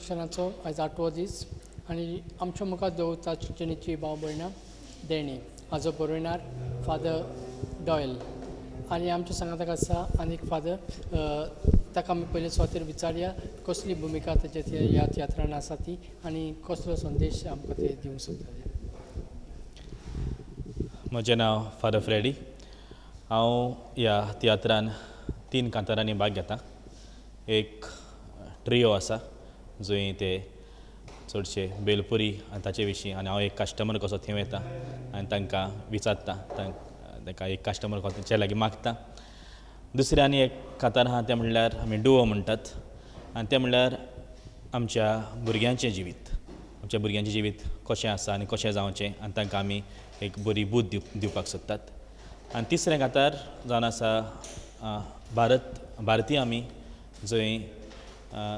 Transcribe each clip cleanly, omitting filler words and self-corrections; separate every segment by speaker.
Speaker 1: फाउंडेशनाचो आयज 8वो दीस आनी आमच्या मुखार दवरता चिंचणीची भाव भयणां देणी हाजो बरोयणार फादर डॉयल आनी आमच्या सांगाताक आसा आनीक फादर ताका आमी पयले सुवातेर विचारया कसली भुमिका ताच्या ह्या तियात्रान आसा ती आनी कसलो संदेश आमकां ते दिवंक सोदताले.
Speaker 2: म्हजें नांव फादर फ्रेडी. हांव ह्या तियात्रान 3 कांतारांनी भाग घेता. एक ट्रियो आसा जंय ते चडशे बेलपुरी आनी ताचे विशीं आनी हांव एक कस्टमर कसो थंय वयता आनी तांकां विचारता तांकां एक कस्टमर तेंच्या लागीं मागता. दुसरें आनी एक कांतार आहा तें म्हणल्यार आमी डुओ म्हणटात आनी तें म्हणल्यार आमच्या भुरग्यांचें जिवीत, आमच्या भुरग्यांचें जिवीत कशें आसा आनी कशें जावचें आनी तांकां आमी एक बरी बूद दिवपाक सोदतात. आनी तिसरें कांतार जावन आसा भारतीय आमी जंय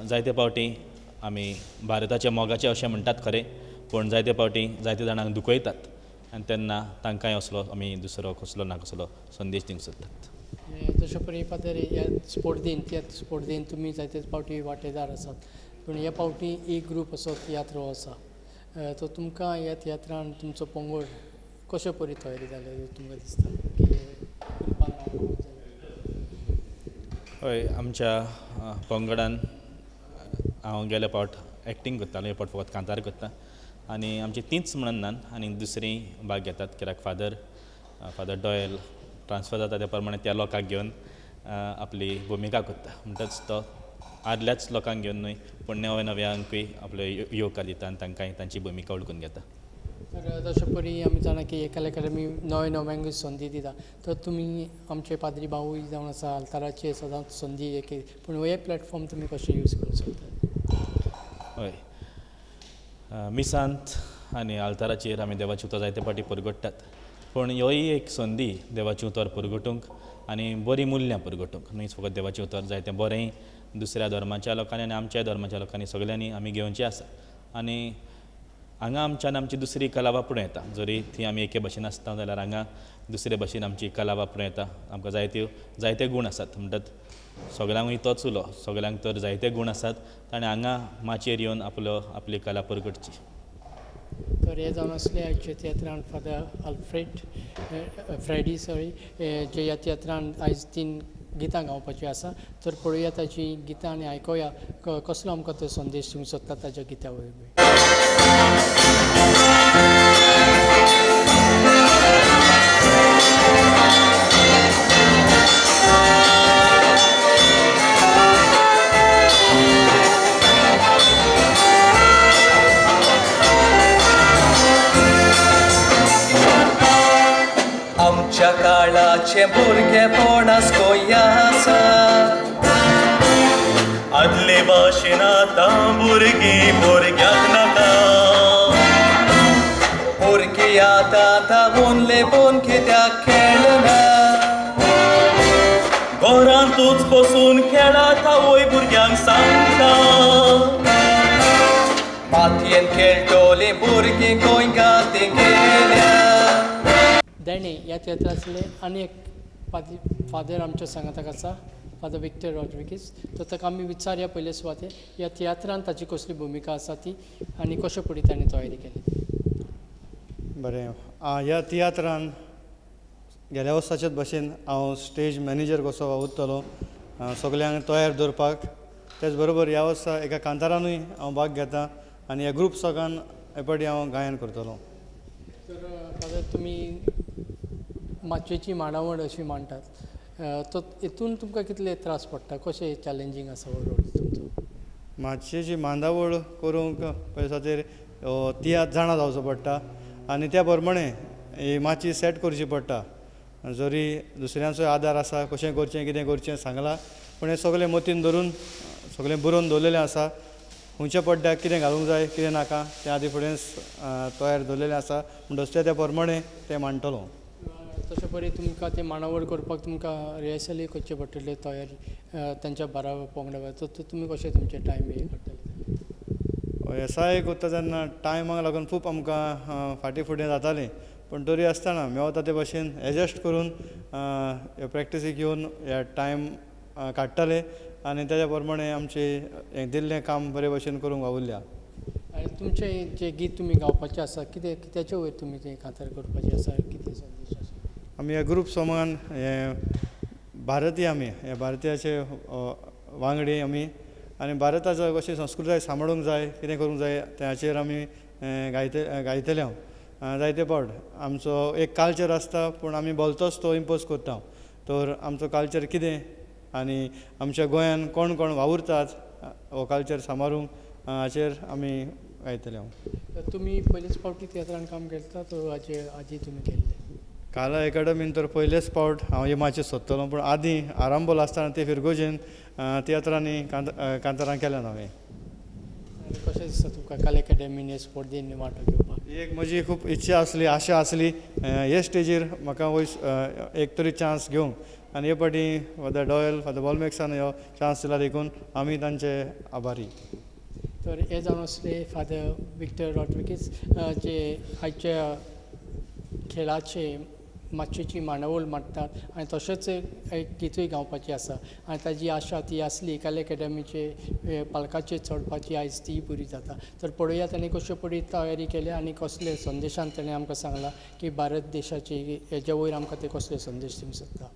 Speaker 2: जायते फावटी आमी भारताच्या मोगाचें अशें म्हणटात खरें पूण जायते फावटी जायते जाणांक दुखयतात आनी तेन्ना तांकांय असलो आमी दुसरो कसलो ना कसलो संदेश दिवंक सोदतात.
Speaker 1: तशे परी फादर ह्या स्पोर्ट तुमी जायते फावटी वांटेदार आसात पूण ह्या फावटी एक ग्रूप असो तियात्र आसा तो तुमकां ह्या तियात्रान तुमचो पंगड कशे परी तयारी जाले तुमकां दिसता की
Speaker 2: हय आमच्या पंगडान हांव गेल्या फावट एक्टींग करतालो हे फावट फकत कांतार करता आनी आमची तींच म्हणून ना आनी दुसरी भाग घेतात कित्याक फादर डॉयल ट्रान्सफर जाता त्या प्रमाणे त्या लोकांक घेवन आपली भुमिका करता म्हणटच तो आदल्याच लोकांक घेवन न्हय पूण नव्यांकूय आपलो येवकार दिता आनी तांकांय तांची भुमिका वळखून घेता.
Speaker 1: तर तशे परी आमी जाणा की एका आमी नव्यांकूय संदी दिता तर तुमी आमचे पाद्री भावूय जावन आसा आल्ताराचे सदांच संदी एक पूण हो प्लॅटफॉर्म तुमी कशें यूज करूंक सोदता.
Speaker 2: हय मिसांत आनी आल्ताराचेर आमी देवाची उतर जायते फावटी परगडटात पूण ह्योय एक संदी देवाची उतर परगटूंक आनी बरी मुल्यां परगटूंक न्हय फकत देवाची उतर जायतें बरें दुसऱ्या धर्माच्या लोकांनी आनी आमच्या धर्माच्या लोकांनी सगळ्यांनी आमी घेवचें आसा. आनी हांगा आमच्यान आमची दुसरी कला वापरूं येता जरी थंय आमी एके भशेन आसता जाल्यार हांगा दुसरे भशेन आमची कला वापरूं येता. आमकां जायते गूण आसात म्हणटात सगळ्यांकूय तोच उलो सगळ्यांक तर जायते गूण आसात आनी हांगा माचयेर येवन आपली कला परगटची.
Speaker 1: तर हे जावन आसले आयचे तियात्रान फादर फ्रेडी जे ह्या तियात्रान आयज 3 गितां गावपाची आसा तर पळोवया ताची गितां आनी आयकोया कसलो आमकां तो संदेश दिवंक सोदता ताच्या गित्या वरवीं.
Speaker 3: आमच्या काळाचे भुरगेपण गोंया आसा आदले भाशेन आतां भुरग्याक नाका भुरगीं आतां मोनले पोन कित्याक खेळना घरांतूच बसून खेळात आवय भुरग्यांक सांगता मातयेन खेळटोली भुरगीं गोंयकार गेल्या.
Speaker 1: देणे ह्या तियात्रांतले आनी एक फादर आमच्या सांगाताक आसा फादर विक्टर रॉड्रिगीस तर ताका आमी विचारया पयले सुवातेर ह्या तियात्रान ताची कसली भुमिका आसा ती आनी कशे पडी ताणें तयारी केली.
Speaker 4: बरें ह्या तियात्रान गेल्या वर्साचेच भशेन हांव स्टेज मॅनेजर कसो उरतलो सगल्यांक तयार दवरपाक. तेच बरोबर ह्या वर्सा एका कांतारानूय हांव भाग घेता आनी ह्या ग्रूप सगळ्यान हे फावटी हांव गायन करतलो.
Speaker 1: तर फादर तुमी माचयेची मांडावळ अशी मांडटात तो हितून तुमकां कितले त्रास पडटा कशें चॅलेंजींग आसा हो रोल तुमचो.
Speaker 4: माचयेची मांडावळ करूंक पयले सुवातेर तियात्र जाणा जावचो पडटा आनी त्या प्रमाणे ही माची सेट करची पडटा. जरी दुसऱ्यांचो आदार आसा कशें करचें कितें करचें सांगलां पूण हें सगळें मतीन धरून सगळें बरोवन दवरलेलें आसा. खंयच्या पड्ड्याक कितें घालूंक जाय कितें नाका तें आदी फुडें तयार दवरलेलें आसा म्हणटच त्या प्रमाणे तें मांडटलो.
Speaker 1: तशे परी तुमकां तें मांडावळ करपाक तुमकां रिहर्सली करचे पडटले तयारी तांच्या बारा पंगडा तर तुमी कशें तुमचे टायम हे करतले.
Speaker 4: येसाय करता तेन्ना टायमाक लागून खूब आमकां फाटीं फुडें जातालें पूण तरी आसतना मेवता ते भशेन एडजस्ट करून प्रॅक्टिसीक येवन हे टायम काडटाले आनी तेज्या प्रमाणे आमचें दिल्लें काम बरे भशेन करूंक वावुरल्या.
Speaker 1: आनी तुमचें जें गीत तुमी गावपाचें आसा कित्याचे वयर तुमी तें कांतार करपाचें आसा कितें संदेश आसा?
Speaker 4: आमी ह्या ग्रूप सॉंगान भारतीय आमी हे भारतीयाचे वांगडी आमी आनी भारताचो कशी संस्कृताय सांबाळूंक जाय कितें करूंक जाय त्या हाचेर आमी गायतले जायते फावट आमचो एक कल्चर आसता पूण आमी बोलतोच तो इम्पोज करता. तर आमचो कल्चर कितें आनी आमच्या गोंयान कोण कोण वावुरतात हो कल्चर सांबाळूंक हाचेर आमी गायतले.
Speaker 1: तुमी पयलेच फावटी तियात्रान काम केलें तो हाचे आदी तुमी केल्लें?
Speaker 4: काला एकाडमीन तर पयलेच फावट हांव येमाचें सोदतलो पूण आदीं आरांबोल आसतना ते फिरगोजेन तियात्रांनी कांतारां केल्यात हांवें.
Speaker 1: कशें दिसता तुमकां कला एकाडेमीन हे स्पर्धेन वांटो घेवपाक?
Speaker 4: एक म्हजी खूब इच्छा आसली आशा आसली हे स्टेजीर म्हाका एक तरी चान्स घेवंक आनी हे फावटी फादर डॉयल फादर बॉलमेक्सान हो चान्स दिला देखून आमी तांचे आभारी.
Speaker 1: तर हे जावन आसले फादर विक्टर रॉड्रिगीज जे आयच्या खेळाचे मातशेची मांडावळ मांडटात आनी तशेंच एक गीतूय गावपाचें आसा आनी ताजी आशा ती आसली कला एकाडेमीचे पालकाचेर चडपाची आयज ती पुरी जाता. तर पळोवया ताणें कश्यो पडी तयारी केल्या आनी कसले संदेशान ताणें आमकां सांगलां की भारत देशाचे हेज्या वयर आमकां ते कसले संदेश दिवंक सोदता.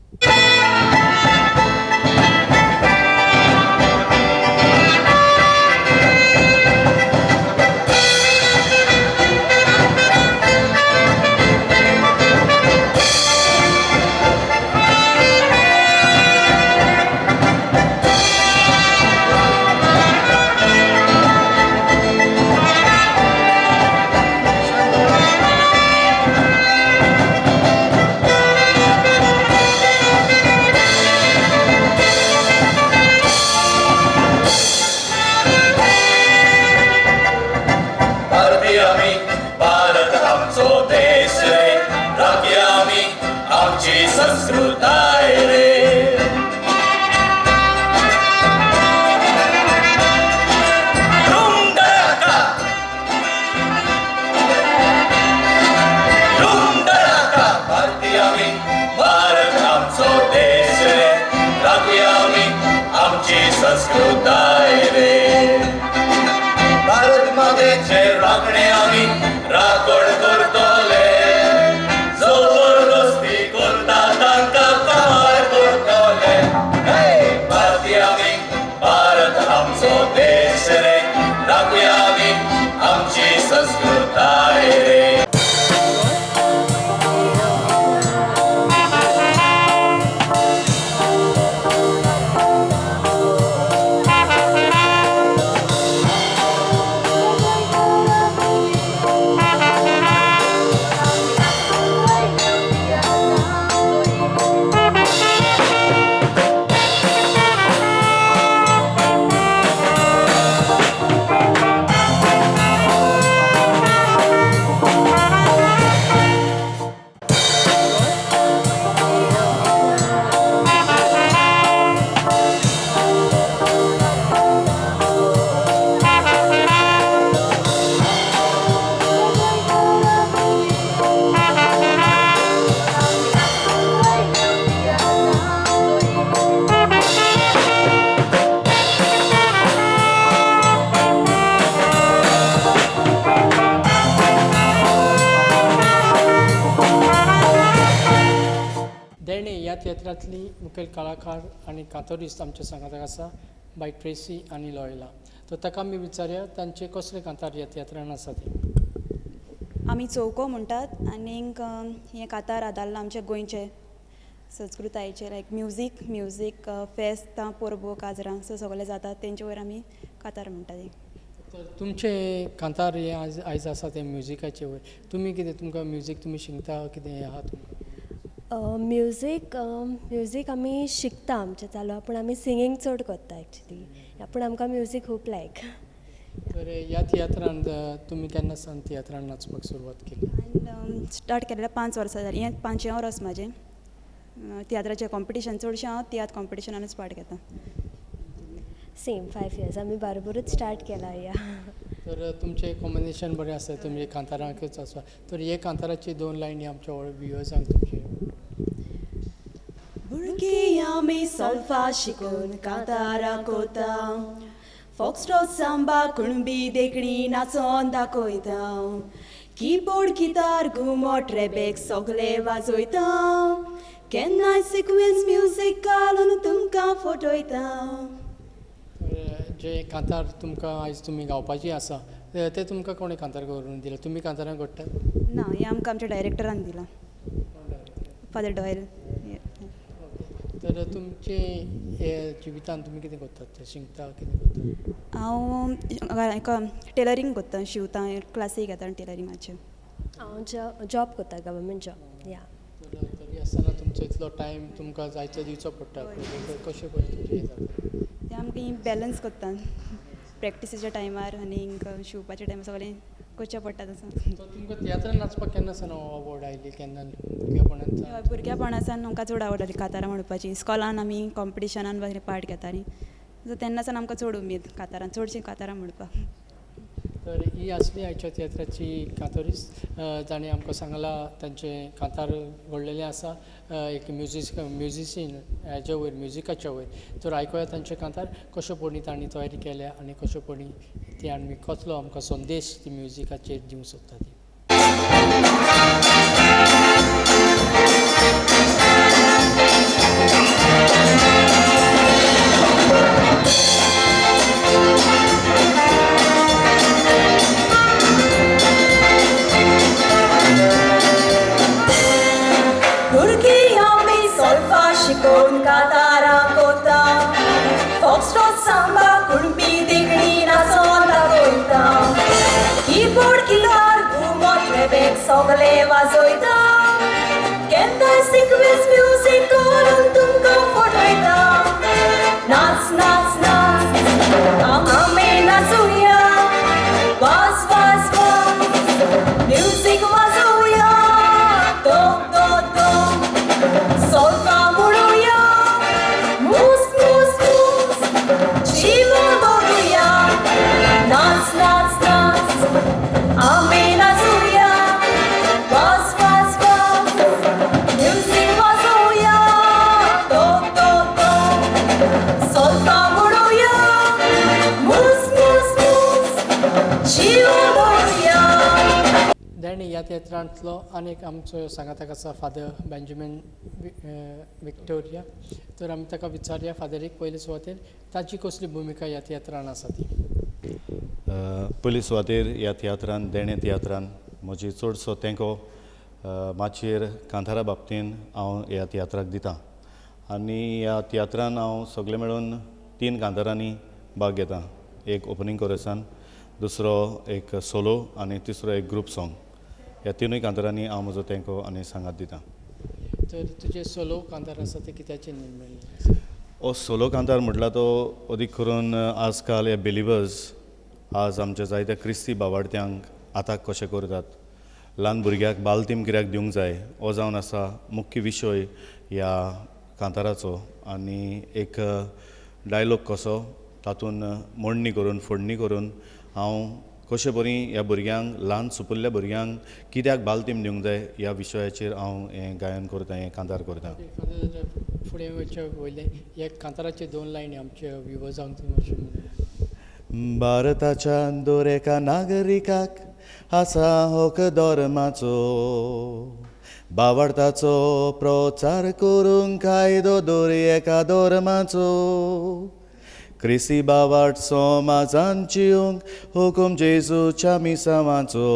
Speaker 1: थिएटरांतली मुखेल कलाकार आनी कांतोरिस्त आमच्या सांगात आसा बाय ट्रेसी आनी लॉयला. तर ताका आमी विचारया तांचे कसले कांतार ह्या थिएटरान आसा ते.
Speaker 5: आमी चौको म्हणटात आनीक हे कांतार आदारला आमचे गोंयचे संस्कृतायेचे लायक म्युजीक फेस्तां परबो काजरां सगळे जातात तेंचे वयर आमी कांतार म्हणटात.
Speaker 1: तर तुमचे कांतार हे आयज आसा ते म्युजिकाचे वयर तुमी कितें तुमकां म्युजीक तुमी शिकता कितें आहा तुमकां?
Speaker 6: म्युजीक आमी शिकता आमचें चालू पूण आमी सिंगींग चड करता एक्चुली पूण आमकां म्युजीक खूब लायक.
Speaker 1: तर ह्या तियात्रान तुमी केन्ना सावन तियात्रान नाचपाक सुरवात केली?
Speaker 5: स्टार्ट केलें 5 वर्सां जालीं. हें 5वें वर्स म्हाजें तियात्राचें कॉम्पिटिशन चडशें हांव तियात्र कॉम्पिटिशनानूच पार्ट घेता.
Speaker 6: सेम 5 years आमी बारबरूच स्टार्ट केला ह्या.
Speaker 1: तर तुमचें कॉम्बिनेशन बरें आसा तुमचे कांतारांकच आसा. तर हे कांताराची 2 लायनी आमच्या व्ह्युअर्सांक तुमचे.
Speaker 5: भुरगीं आमी सॉल्फा शिकून कांतारां कोता फॉक्सट्रॉट सांबा कुणबी देखणी नाचोन दाखयता कीबोर्ड गिटार घुमट रेबेक सगळे वाजयता केन्नाय सिक्वेन्स म्युजीक घालून तुमकां फटयता.
Speaker 1: जे कांतार तुमकां आयज तुमी गावपाची आसा ते तुमकां कोणें कांतार करून दिला तुमी कांतारां घडटात?
Speaker 5: ना हें आमकां आमच्या डायरेक्टरान दिलां फादर डॉयल.
Speaker 1: तर तुमचे हे जिवितान तुमी कितें करतात ते शिंगता कितें करतात?
Speaker 5: हांव टेलरींग करता शिवता क्लासी घेता टेलरिंगाच्यो.
Speaker 6: हांव जॉब करता गव्हर्मेंट जॉब या.
Speaker 1: तरी आसतना तुमचो इतलो टायम तुमकां जायतो दिवचो पडटा कशें करून तुमचें हें जाता?
Speaker 5: ते आमी बॅलन्स करता प्रॅक्टिसीच्या टायमार आनी शिवपाच्या टायमार सगळें करचें पडटा तसो.
Speaker 1: तुमकां तियात्रान नाचपाक केन्ना सावन आवड आयली केन्ना भुरगेपणांत?
Speaker 5: भुरग्यापणासान आमकां चड आवडटाली कांतारां म्हणपाची. स्कॉलान आमी कॉम्पिटिशनान वगैरे पार्ट घेतालीं सो तेन्नासान आमकां चड उमेद कांतारां चडशीं कांतारां म्हणपाक.
Speaker 1: तर ही आसली आयच्या तियात्राची कांतोरीस जाणें आमकां सांगलां तांचें कांतार घडलेलें आसा एक म्युजिशियन हेच्या वयर म्युजिकाच्या वयर. तर आयकुया तांचें कांतार कशें पडणी तांणी तयारी केल्या आनी कशें पडणी ती आमी कसलो आमकां संदेश ती म्युजिकाचेर दिवंक सोदता ती.
Speaker 5: भुरगीं आमी सॉल्फा शिकून कांतारां कोता फॉक्सट्रॉट सांबा कुणबी देखणी नाचोन दाखयता कीबोर्ड गिटार घुमट रेबेक सगळे वाजयता केन्नाय सिक्वेन्स म्युजीक घालून तुमकां फटयता. नाच नाच नाच आमी नाचुया वाज वाज वाज म्युजीक वाजोवया दोग दोग दोग सॉल्फा म्हणुया मूस मूस मूस जिवो दवरुया नाच नाच नाच आमी नाचुया वाज वाज वाज म्युजीक वाजोवया दोग दोग दोग सॉल्फा म्हणुया मूस मूस मूस जिवो दवरुया.
Speaker 1: देणी ह्या तियात्रांतलो आनीक आमचो सांगाताक आसा फादर बेंजामीन विक्टोरिया. तर आमी ताका विचारया फादरीक पयले सुवातेर ताची कसली भुमिका ह्या तियात्रान आसा ती.
Speaker 2: पयली सुवातेर ह्या तियात्रान देणे तियात्रान म्हजी चडसो तेंको माचयेर कांतारा बाबतींत हांव ह्या तियात्राक दितां आनी ह्या तियात्रान हांव सगळे मेळून 3 कांतारांनी भाग घेतां. एक ओपनिंग कोरसान दुसरो एक सोलो आनी तिसरो एक ग्रूप सॉंग. ह्या तिनूय कांतारांनी हांव म्हजो तेंको आनी सांगात दितां.
Speaker 1: तर तुजे सोलो कांतार आसा ते कित्याचेर निर्मेळ?
Speaker 2: हो सोलो कांतार म्हटल्यार तो अदीक करून आज काल हे बिलिवर्स आज आमच्या जायत्या क्रिस्ती भावार्थ्यांक आतां कशें करतात ल्हान भुरग्याक बालतीम कित्याक दिवंक जाय हो जावन आसा मुख्य विशय ह्या कांताराचो. आनी एक डायलॉग कसो तातूंत मोडणी करून फोडणी करून हांव कशें परी ह्या भुरग्यांक ल्हान सुपुल्ल्या भुरग्यांक कित्याक बालतीम दिवंक जाय ह्या विशयाचेर हांव हें गायन करतां हें कांतार करतां.
Speaker 1: फुडें वयचे वयले ह्या कांताराचे 2 लायनी आमच्या विवर्सांक मातशें.
Speaker 2: भारताच्या दोरेका नागरिकाक आसा होक धर्माचो भावार्थाचो प्रचार करूंक कायदो दोरेका धर्माचो क्रिस्ती भावार्थ समाजान जिवंक हुकूम जेजूच्या मिसावाचो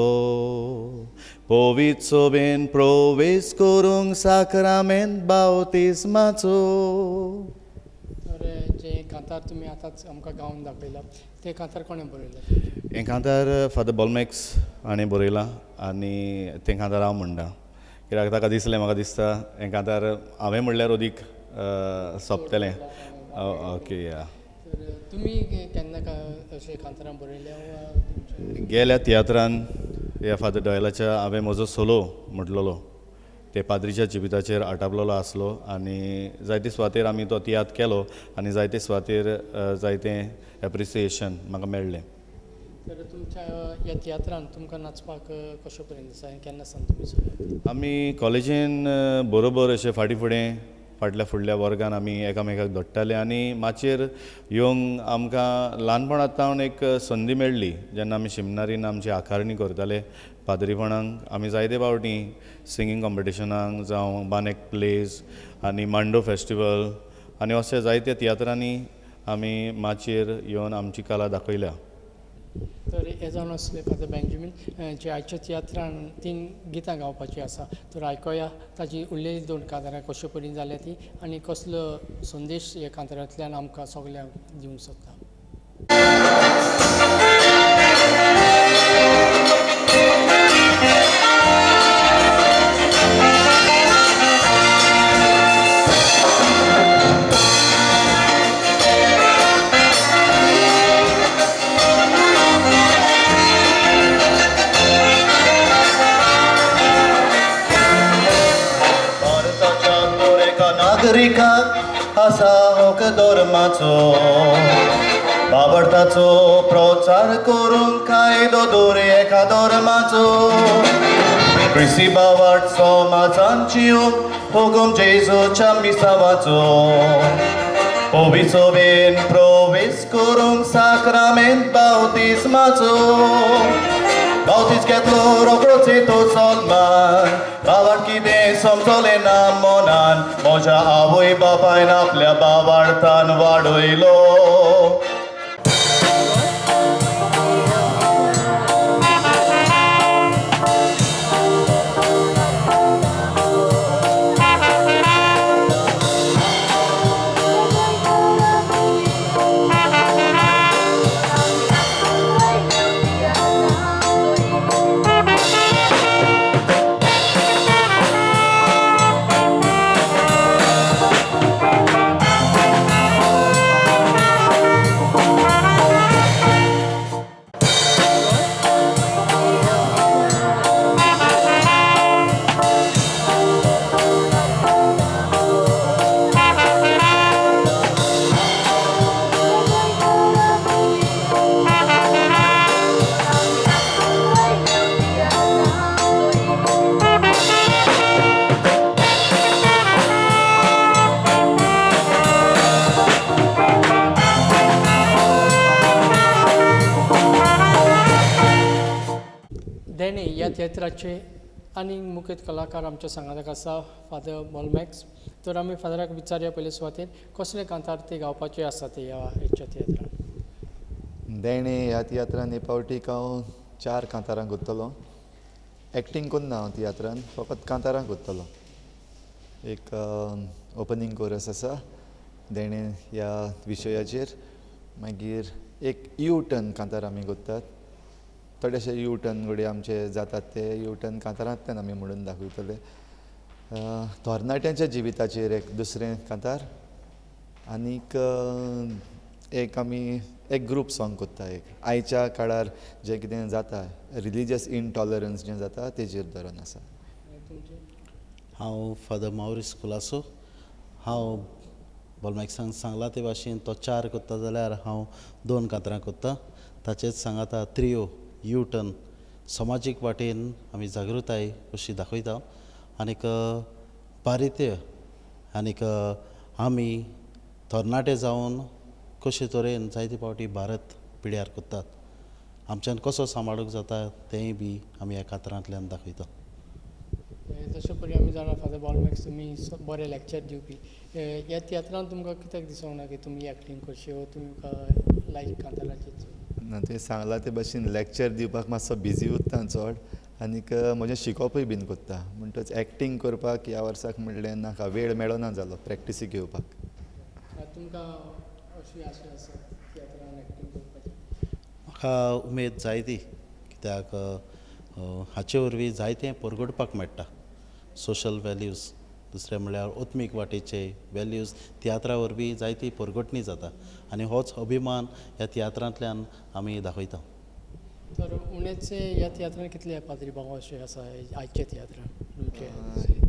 Speaker 2: पवित्र सोबेन प्रवेश करूंक साक्रामेंत बावतिस्माचो.
Speaker 1: तर जे कांतार तुमी आतांच आमकां गावन दाखयला ते कांतार कोणें बरयले?
Speaker 2: हें कांतार फादर बॉलमॅक्स हाणें बरयलां आनी तें कांतार हांव म्हणटा कित्याक ताका दिसलें म्हाका दिसता हें कांतार हांवें म्हणल्यार अदीक सोंपतलें. ओके या.
Speaker 1: तर तुमी केन्ना अशें कांतारां बरयल्या?
Speaker 2: गेल्या तियात्रान ह्या फादर डॉयलाच्या हांवें म्हजो सोलो म्हटलेलो ते पाद्रीच्या जिविताचेर आटापलेलो आसलो आनी जायते सुवातेर आमी तो तियात्र केलो आनी जायते सुवातेर जायतें एप्रिसिएशन म्हाका मेळ्ळें.
Speaker 1: तर तुमच्या ह्या तियात्रान तुमकां नाचपाक कशें पर्यंत आसा केन्ना सावन तुमी सुरवात?
Speaker 2: आमी कॉलेजीन बरोबर अशें फाटीं फुडें
Speaker 7: फाटल्या फुडल्या वर्गान आमी एकामेकाक धडटाले आनी माचयेर येवंक आमकां ल्हानपणांतावन एक संदी मेळ्ळी जेन्ना आमी शिमनारीन आमची आकारणी करताले पाद्रीपणांक आमी जायते फावटी सिंगींग कॉम्पिटिशनांक जावं बानेक प्लेज आनी मांडो फेस्टिवल आनी अशे जायत्या तियात्रांनी आमी माचयेर येवन आमची कला दाखयल्या.
Speaker 1: तर हे जावन आसले फादर बेंजामीन जे आयच्या तियात्रान 3 गितां गावपाची आसा. तर आयकोया ताजी उरलेली 2 कांतारां कशे परीन जाल्या ती आनी कसलो संदेश ह्या कांतारांतल्यान आमकां सगल्यांक दिवंक सोदता.
Speaker 8: नागरिकाक आसा होक धर्माचो बाबडताचो प्रचार करूंक कायदो दोर एका धर्माचो क्रिस्ती बाबड समाजांची हुकूम जेजूच्या मिसावाचो पवित्रोबेन प्रवेश करूंक साक्रामेंत बावतिस्माचो बावतीस घेतलो रोखडोच येतो सलमान बाबाड कितें समजलें ना मनान म्हज्या आवय बापायन आपल्या बाबाडतान वाडयलो.
Speaker 1: देणे ह्या थिएटराचे आनीक मुखेल कलाकार आमच्या सांगाताक आसा फादर बॉलमॅक्स. तर आमी फादराक विचारया पयले सुवातेर कसले कांतार ते गावपाचे आसा ते ह्या थिएटरान.
Speaker 9: देणे ह्या तियात्रान हे फावटीक हांव 4 कांतारांक गुंतलो. एक्टींग करना हांव तियात्रान फकत कांतारांक गुंतलो. एक ओपनिंग कोरस आसा देणे ह्या विशयाचेर. मागीर एक यू टर्न कांतार आमी गुंततात. थोडेशे यू टर्न घडये आमचे जातात ते यू टर्न कांतारांतल्यान आमी म्हणून दाखयतले. तरणाट्यांच्या जिविताचेर एक दुसरें कांतार आनीक एक आमी एक ग्रूप सॉंग कोत्ता. एक आयच्या काळार जें कितें जाता रिलिजियस इनटॉलरन्स जें जाता तेजेर धरून आसा.
Speaker 10: हांव फादर माउरीस कुलासो. हांव बॉलमॅक्सांक सांगला ते भाशेन तो 4 कोत्ता जाल्यार हांव 2 कांतारां कोत्ता. ताचेच सांगाता त्रियो यू टर्न समाजीक वाटेन आमी जागृताय कशी दाखयता आनीक पारित्य आनीक आमी तरणाटे जावन कशे तरेन जायते फावटी भारत पिड्यार कोत्तात. आमच्यान कसो सांबाळूंक जाता तेंय बी आमी ह्या कांतारांतल्यान दाखयता.
Speaker 1: जशे परी आमी जाणा फादर बॉलमॅक्स तुमी बरे लॅक्चर दिवपी. ह्या तियात्रान तुमकां कित्याक दिसोंक ना की तुमी एक्टींग करची वो तुमकां लायक कांताराचेर
Speaker 9: ना तुवें सांगला ते भाशेन लॅक्चर दिवपाक मातसो बिजी उरता चड आनीक म्हजें शिकोवपूय बीन कोत्ता. म्हणटच एक्टींग करपाक ह्या वर्साक म्हणलें नाका वेळ मेळो ना जालो प्रॅक्टिसीक येवपाक.
Speaker 1: तुमकां अशी आशा आसा तियात्रान एक्टींग करपाची?
Speaker 10: म्हाका उमेद जायती कित्याक हाचे वरवीं जायतें परगडपाक मेळटा. सोशल वॅल्यूज दुसरें म्हणल्यार ओत्मीक वाटेचे वॅल्यूज तियात्रा वरवीं जायती परगटणी जाता आनी होच अभिमान ह्या तियात्रांतल्यान आमी दाखयता.
Speaker 1: तर उणेचे ह्या तियात्रान कितले पाद्री भाव अशे आसा आयच्या तियात्रान?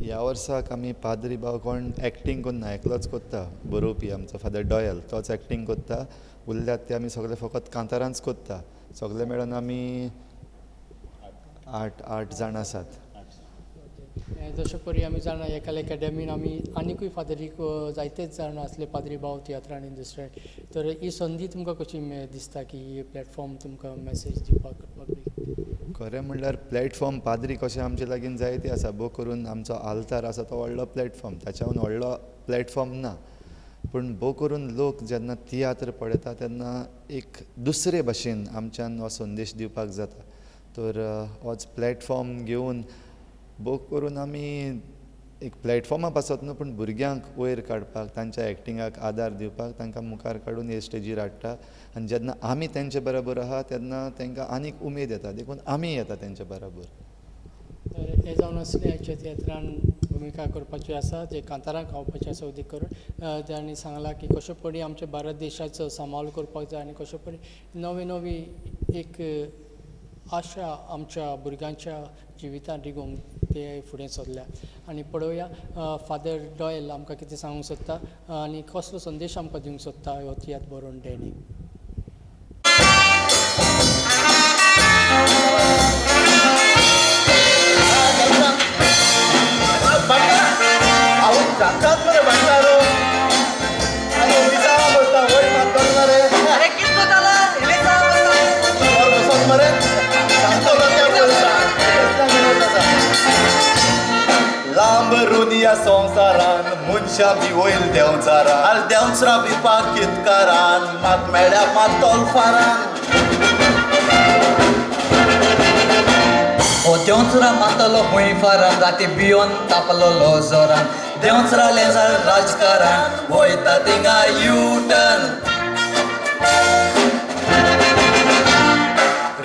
Speaker 9: ह्या वर्साक आमी पाद्री भाव कोण एक्टींग करना एकलोच कोत्ता. बरोवपी आमचो फादर डॉयल तोच एक्टींग कोत्ता. उरल्यात ते आमी सगळे फकत कांतारांच कोत्ता. सगळे मेळून आमी 8 जाण आसात.
Speaker 1: जशे परी आमी जाणा एका अकॅडमीन आमी आनिकूय फादरीक जायतेच जाण असले पाद्री भाव तियात्रान इन दुसरे तर ही संदी तुमकां कशी दिसता की ही प्लॅटफॉर्म तुमकां मॅसेज दिवपाक करपाक बी
Speaker 9: खरें म्हणल्यार प्लॅटफॉर्म पाद्री कशें आमचे लागीं जायते आसा भोव करून आमचो आल्तार आसा तो व्हडलो प्लॅटफॉर्म ताच्याहून व्हडलो प्लॅटफॉर्म ना पूण भोव करून लोक जेन्ना तियात्र पळयता तेन्ना एक दुसरे भाशेन आमच्यान हो संदेश दिवपाक जाता तर होच प्लॅटफॉर्म घेवन भोव करून आमी एक प्लॅटफॉर्मा पासत न्हू पूण भुरग्यांक वयर काडपाक तांच्या एक्टिंगाक आदार दिवपाक तांकां मुखार काडून हे स्टेजीर हाडटा आनी जेन्ना आमी तेंचे बरोबर आहा तेन्ना तांकां आनीक उमेद येता देखून आमी येता तेंचे बरोबर
Speaker 1: तर हे जावन असले हाच्या तियात्रान भुमिका करपाची आसा जे कांतारांक खावपाचे आसा उदीक करून तांणी सांगलां की कशे पडी आमच्या भारत देशाचो सांबाळ करपाक जाय आनी कशे पडी नवी नवी एक आशा आमच्या भुरग्यांच्या जिवितांत रिगोवंक ते फुडें सरल्या आनी पळोवया फादर डॉयल आमकां कितें सांगूंक सोदता आनी कसलो संदेश आमकां दिवंक सोदता हो तियात्र बरोवन डॅनी
Speaker 8: लांब रुनिया संवसारान मनशां बी वयल देंवचारान आल देंवचरां बी पाक कितकारान मात मेळ्या मात तोलफारान
Speaker 11: हो देंवचरां मातलो हुंयफारान राती भियोन तापलो लोजोरान देंवचरां लेजार राजकारण वयता थिंगा युटर्न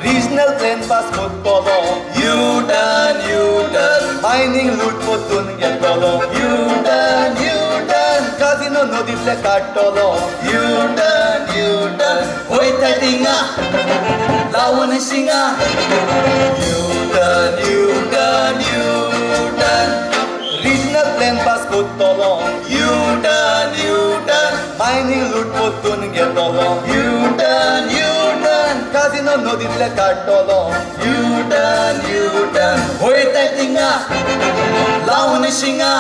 Speaker 8: रिजनल ट्रेन पास कोत्तलो
Speaker 11: युटर्न युटर्न
Speaker 8: मायनींग लूट पोतून घेतलो
Speaker 11: युटर्न युटर्न
Speaker 8: काजिनो नदींतले काडटलो
Speaker 11: युटर्न युटर्न वयता थिंगा लावून शिंगा U turn U turn U turn
Speaker 8: regional train pass कोत्तलो
Speaker 11: युटर्न युटर्न
Speaker 8: मायनींग लूट पोतून घेतलो
Speaker 11: युटर्न युटर्न
Speaker 8: काजिनो नदींतले काडटलो
Speaker 11: युटर्न युटर्न वयता थिंगा लावून शिंगा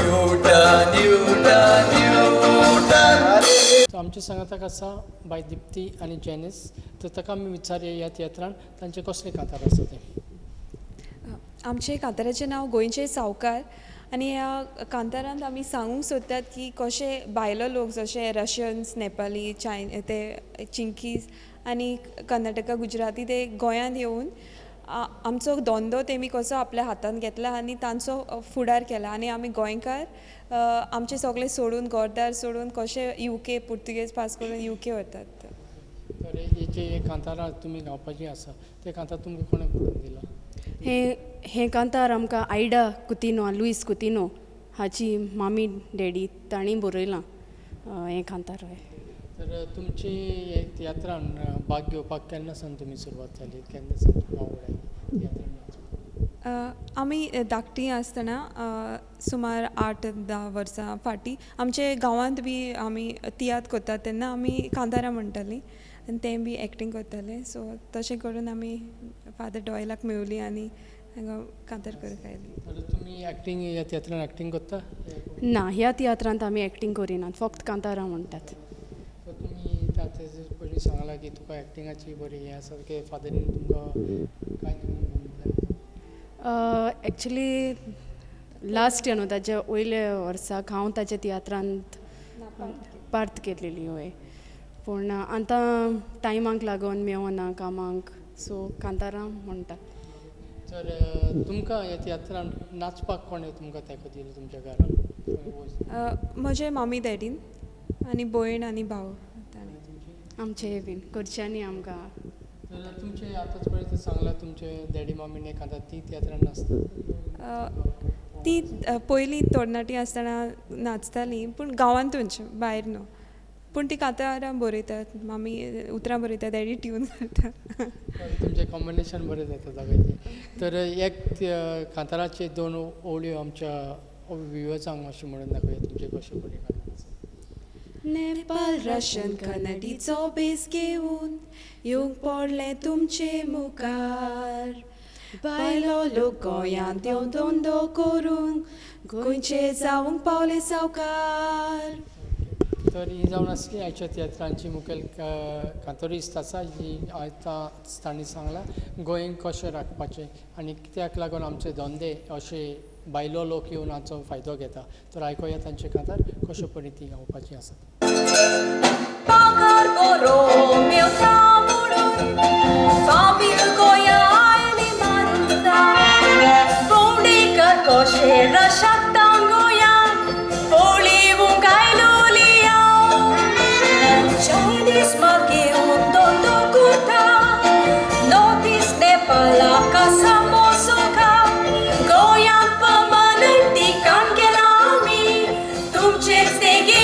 Speaker 11: युटर्न युटर्न युटर्न
Speaker 1: आमच्या सांगाताक आसा बाय दिप्ती आनी जेनिस तर ताका आमी विचारया ह्या तियात्रान तांचे कसले कांतार आसा ते
Speaker 5: आमचे कांताराचें नांव गोंयचे सावकार आनी ह्या कांतारांत आमी सांगूंक सोदतात की कशे भायलो लोक जशे रशियन्स नेपाली ते चिंकीज आनी कर्नाटका गुजराती ते गोंयांत येवन आमचो धंदो तेमी कसो आपल्या हातांत घेतला आनी तांचो फुडार केला आनी आमी गोंयकार आमचे सगळे सोडून घरदार सोडून कशे UK पुर्तुगेज पास करून UK वतात
Speaker 1: तर हे जे कांतारां तुमी गावपाचीं आसा ते कांतार तुमकां कोणें बरोवन दिला
Speaker 12: हे कांतार आमकां आयडा कुतिनो लुईस कुतिनो हाची मामी डॅडी तांणी बरयलां हें कांतार
Speaker 1: तर तुमची हे तियात्रान भाग घेवपाक केन्ना सावन तुमी सुरवात जाली केन्ना सावन तुमकां आवड आयली तियात्रान
Speaker 5: आमी धाकटीं आसतना सुमार 8-10 वर्सां फाटीं आमचे गांवांत बी आमी तियात्र करतात तेन्ना आमी कांतारां म्हणटालीं आनी तें बी एक्टींग करताले सो तशें करून आमी फादर डॉयलाक मेवलीं आनी हांगा कांतार करूंक आयलीं
Speaker 1: तुमी एक्टींग ह्या तियात्रान एक्टींग करता
Speaker 12: ना ह्या तियात्रांत आमी एक्टींग करिनात फक्त कांतारां म्हणटात
Speaker 1: तुमी ताचे पयलीं सांगलां की तुका एक्टिंगाची बरी हें आसा की फादरीन तुमकां कांय
Speaker 12: एक्चुली लास्ट इयर न्हू ताच्या वयले वर्साक हांव ताच्या तियात्रांत पार्ट केल्लेली वय पूण आतां टायमाक लागून मेवना कामाक सो कांतारां म्हणटा
Speaker 1: तर तुमकां ह्या तियात्रान नाचपाक कोणें तुमकां तेंको दिलो तुमच्या घरान
Speaker 5: म्हजे मामी डॅडीन आनी भयण आनी भाव
Speaker 12: आमचे बीन कडच्यांनी आमकां
Speaker 1: तर तुमचे आतांच पळय सांगलां तुमचे डॅडी मामीन एक आतां ती तियात्रान नाचता
Speaker 5: ती पयलीं तरणाटीं आसतना नाचतालीं पूण गांवांतूच भायर न्हू पूण ती कांतारां बरयतात मामी उतरां बरयता डॅडी ट्यून करता
Speaker 1: तुमचें कॉम्बिनेशन बरें जाता दोगांयचें तर एक कांताराचे 2 ओळयो आमच्या व्ह्युअर्सांक मातशें म्हणून दाखया तुमचे कशे पडी
Speaker 5: नेपाल रशियन कन्नडीचो बेस घेवन येवंक पडलें तुमचे मुखार
Speaker 12: बायलो लोक गोंयांत देंव दोंदो करूंक गोंयचे जावंक पावले सावकार.
Speaker 1: तर ही जावन आसली आयच्या तियात्रांची मुखेल कांतोरिस्त आसा जी आतां तांणी सांगला गोंयक कशें राखपाचें आनी कित्याक लागून आमचे धंदे अशे भायलो लोक येवन हाचो फायदो घेता. तर आयकुया तांचे कांतार कशे परी ती गावपाची आसा.
Speaker 13: Pagar goro meu tamurun Fabil goya aili marunda Bondikar koshe rashatan goya Poli bungai loliao Chinese marke undondo kurta Notice Nepala kasamosoka Goyan permanent ikan gelami Tumche stegi